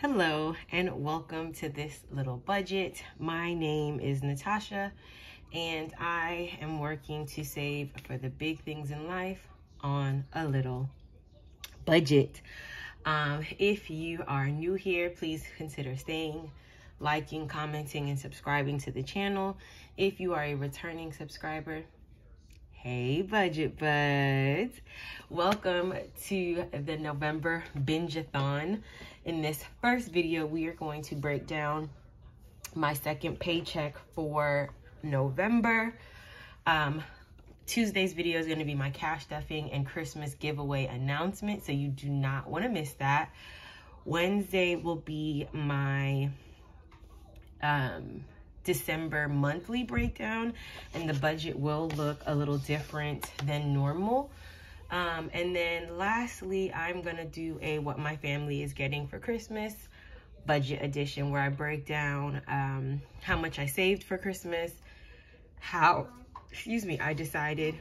Hello and welcome to this little budget. My name is Natasha and I am working to save for the big things in life on a little budget. If you are new here, please consider staying, liking, commenting, and subscribing to the channel. If you are a returning subscriber, hey budget buds, welcome to the November binge-a-thon. In this first video, we are going to break down my second paycheck for November. Tuesday's video is going to be my cash stuffing and Christmas giveaway announcement, so you do not want to miss that. Wednesday will be my December monthly breakdown, and the budget will look a little different than normal. And then lastly, I'm gonna do a what my family is getting for Christmas budget edition, where I break down how much I saved for Christmas, how I decided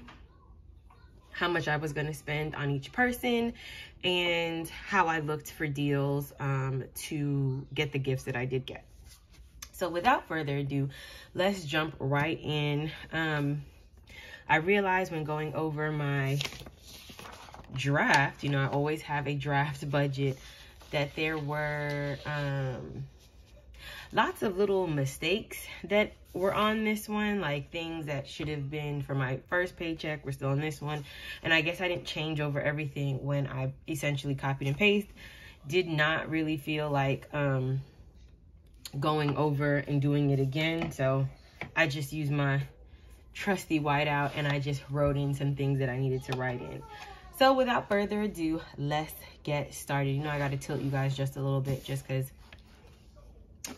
how much I was gonna spend on each person, and how I looked for deals to get the gifts that I did get. So without further ado, let's jump right in. I realized when going over my draft, I always have a draft budget, that there were lots of little mistakes that were on this one, like things that should have been for my first paycheck were still on this one. And I guess I didn't change over everything when I essentially copied and paste. Did not really feel like going over and doing it again, so I just used my trusty whiteout and I just wrote in some things that I needed to write in. So without further ado, let's get started. I gotta tilt you guys just a little bit just because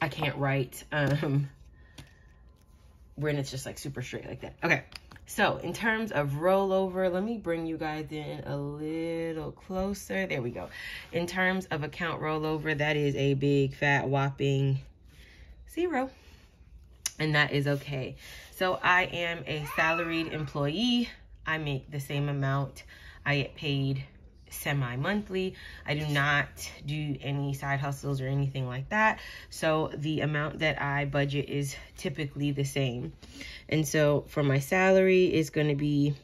I can't write when it's just like super straight like that. Okay, so in terms of rollover, let me bring you guys in a little closer. There we go. In terms of account rollover, that is a big fat whopping 0, and that is okay. So I am a salaried employee. I make the same amount. I get paid semi-monthly. I do not do any side hustles or anything like that, so the amount that I budget is typically the same. And so for my salary is going to be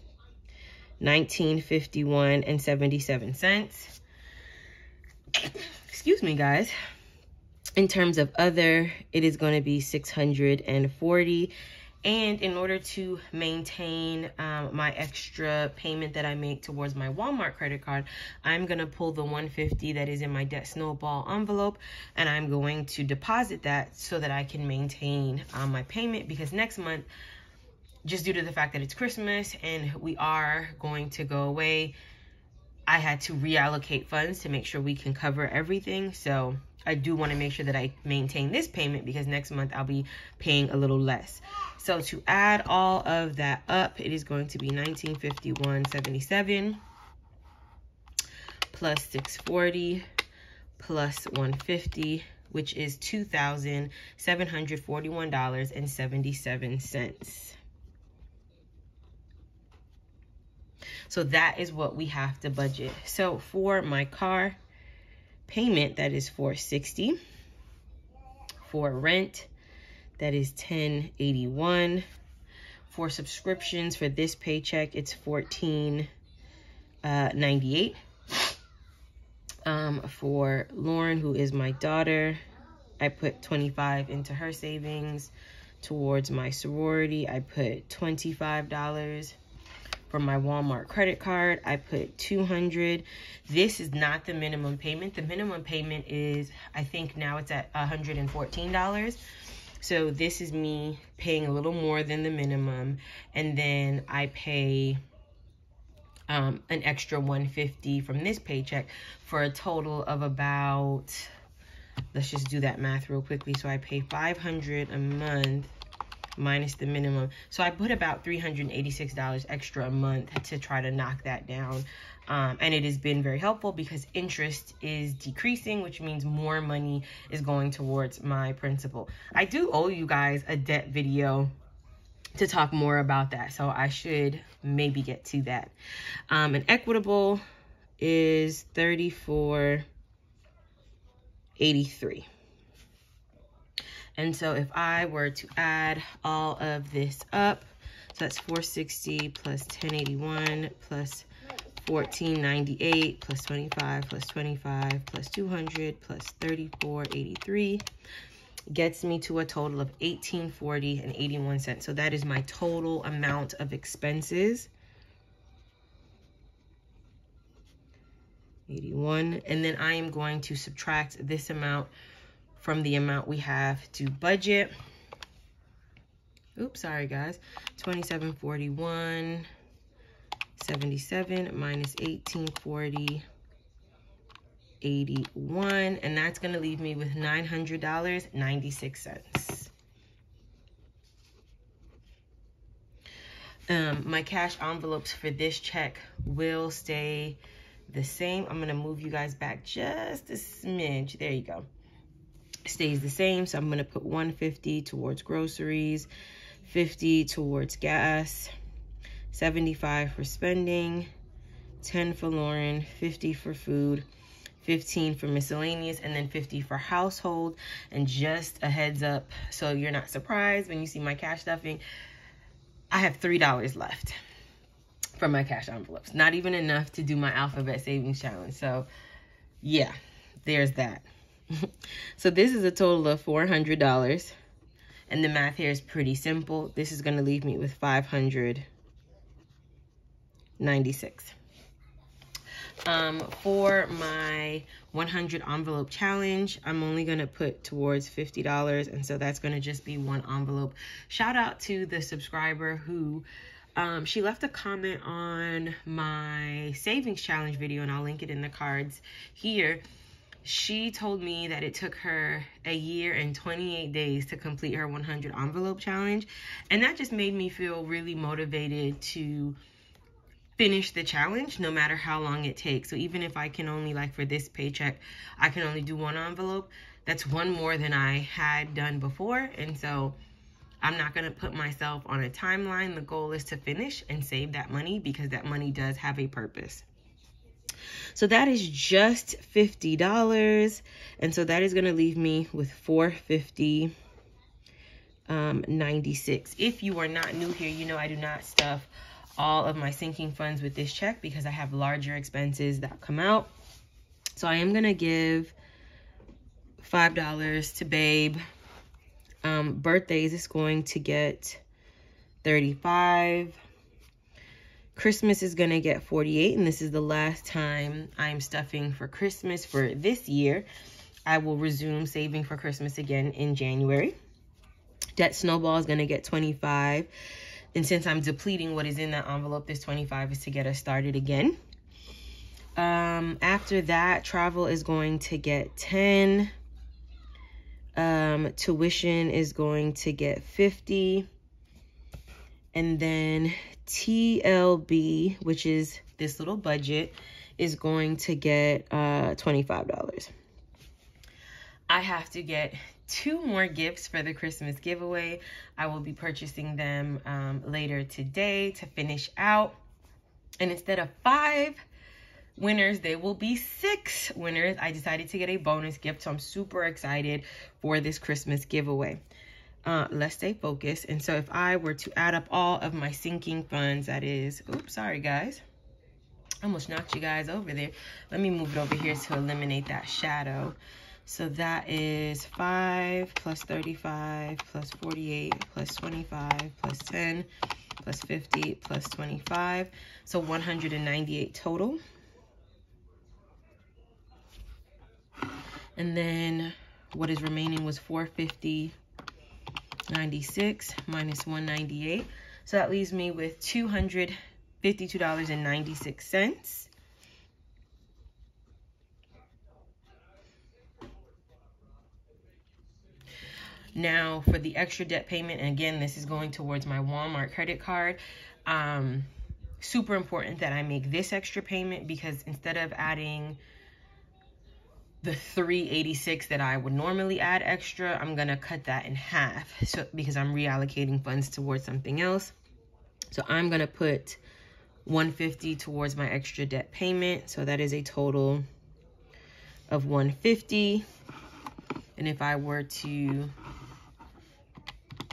$19.51.77. Excuse me, guys. In terms of other, it is going to be $640. And in order to maintain my extra payment that I make towards my Walmart credit card, I'm going to pull the $150 that is in my debt snowball envelope, and I'm going to deposit that so that I can maintain my payment, because next month, just due to the fact that it's Christmas and we are going to go away, I had to reallocate funds to make sure we can cover everything. So I do want to make sure that I maintain this payment, because next month I'll be paying a little less. So to add all of that up, it is going to be $1951.77 plus $640 plus $150, which is $2,741.77. So that is what we have to budget. So for my car payment, that is $460. For rent, that is $10.81. For subscriptions for this paycheck, it's $14.98. For Lauren, who is my daughter, I put $25 into her savings. Towards my sorority, I put $25. For my Walmart credit card, I put $200. This is not the minimum payment. The minimum payment is, I think now it's at $114. So this is me paying a little more than the minimum. And then I pay an extra $150 from this paycheck for a total of about, let's just do that math real quickly. So I pay $500 a month minus the minimum. So I put about $386 extra a month to try to knock that down. And it has been very helpful because interest is decreasing, which means more money is going towards my principal. I do owe you guys a debt video to talk more about that, so I should maybe get to that. And equitable is $34.80. $462.83. And so if I were to add all of this up, so that's 460 plus 1081 plus 1498 plus 25 plus 25 plus 200 plus 3483 gets me to a total of $18.40.81. So that is my total amount of expenses. 81. And then I am going to subtract this amount from the amount we have to budget. Oops, sorry guys. 2741.77 minus 1840.81, and that's going to leave me with $900.96. My cash envelopes for this check will stay the same. I'm going to move you guys back just a smidge. There you go. Stays the same. So I'm going to put $150 towards groceries, $50 towards gas, $75 for spending, $10 for Lauren, $50 for food, $15 for miscellaneous, and then $50 for household. And just a heads up, so you're not surprised when you see my cash stuffing, I have $3 left from my cash envelopes. Not even enough to do my alphabet savings challenge. So yeah, there's that. So this is a total of $400, and the math here is pretty simple. This is going to leave me with $596. For my 100 envelope challenge, I'm only going to put towards $50, and so that's going to just be one envelope. Shout out to the subscriber who she left a comment on my savings challenge video, and I'll link it in the cards here. She told me that it took her a year and 28 days to complete her 100 envelope challenge. And that just made me feel really motivated to finish the challenge no matter how long it takes. So even if I can only, like for this paycheck, I can only do one envelope, that's one more than I had done before. And so I'm not going to put myself on a timeline. The goal is to finish and save that money because that money does have a purpose. So that is just $50, and so that is going to leave me with $450.96. If you are not new here, you know I do not stuff all of my sinking funds with this check because I have larger expenses that come out. So I am going to give $5 to Babe. Birthdays is going to get $35. Christmas is going to get $48, and this is the last time I'm stuffing for Christmas for this year. I will resume saving for Christmas again in January. Debt Snowball is going to get $25, and since I'm depleting what is in that envelope, this $25 is to get us started again. After that, travel is going to get $10. Tuition is going to get $50, and then TLB, which is this little budget, is going to get $25. I have to get 2 more gifts for the Christmas giveaway. I will be purchasing them later today to finish out. And instead of 5 winners, there will be 6 winners. I decided to get a bonus gift, so I'm super excited for this Christmas giveaway. Let's stay focused. And so if I were to add up all of my sinking funds, that is, oops, sorry guys, I almost knocked you guys over there. Let me move it over here to eliminate that shadow. So that is 5 plus 35 plus 48 plus 25 plus 10 plus 50 plus 25. So 198 total. And then what is remaining was $450.96 minus 198. So that leaves me with $252.96. Now for the extra debt payment, and again, this is going towards my Walmart credit card. Super important that I make this extra payment because instead of adding the $386 that I would normally add extra, I'm gonna cut that in half. So because I'm reallocating funds towards something else. So I'm gonna put $150 towards my extra debt payment. So that is a total of $150. And if I were to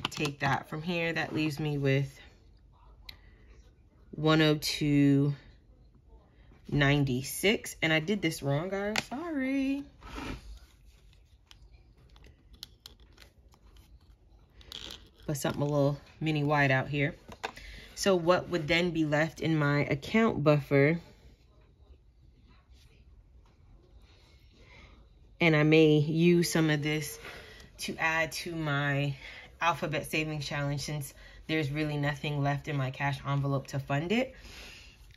take that from here, that leaves me with $102.96. And I did this wrong, guys. Sorry. Put something a little mini wide out here. So what would then be left in my account buffer, and I may use some of this to add to my Alphabet Savings Challenge since there's really nothing left in my cash envelope to fund it.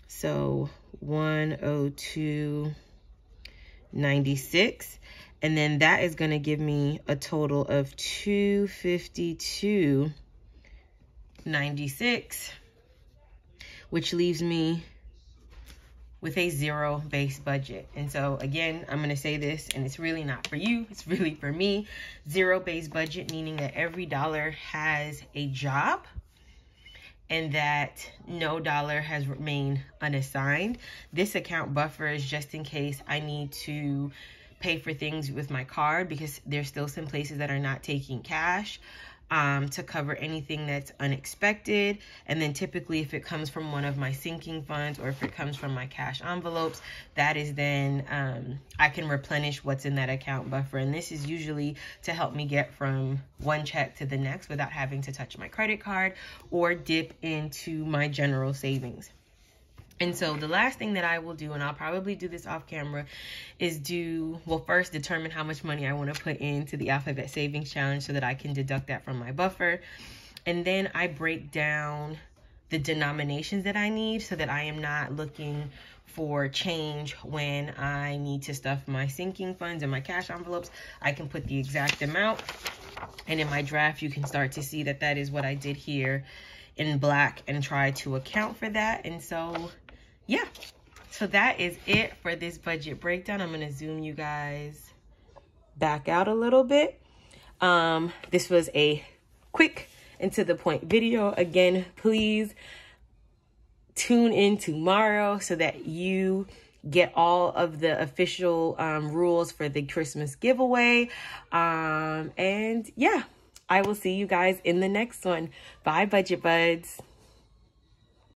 So 102.96, and then that is going to give me a total of 252.96, which leaves me with a zero base budget. And so again, I'm going to say this, and it's really not for you, it's really for me. Zero base budget, meaning that every dollar has a job and that no dollar has remained unassigned. This account buffer is just in case I need to pay for things with my card, because there's still some places that are not taking cash, to cover anything that's unexpected. And then typically if it comes from one of my sinking funds or if it comes from my cash envelopes, that is then I can replenish what's in that account buffer. And this is usually to help me get from one check to the next without having to touch my credit card or dip into my general savings. And so the last thing that I will do, and I'll probably do this off camera, is first determine how much money I want to put into the Alphabet Savings Challenge so that I can deduct that from my buffer. And then I break down the denominations that I need so that I am not looking for change when I need to stuff my sinking funds and my cash envelopes. I can put the exact amount. And in my draft, you can start to see that that is what I did here in black and try to account for that. And so yeah, so that is it for this budget breakdown. I'm going to zoom you guys back out a little bit. This was a quick and to the point video. Again, please tune in tomorrow so that you get all of the official rules for the Christmas giveaway. And yeah, I will see you guys in the next one. Bye, Budget Buds.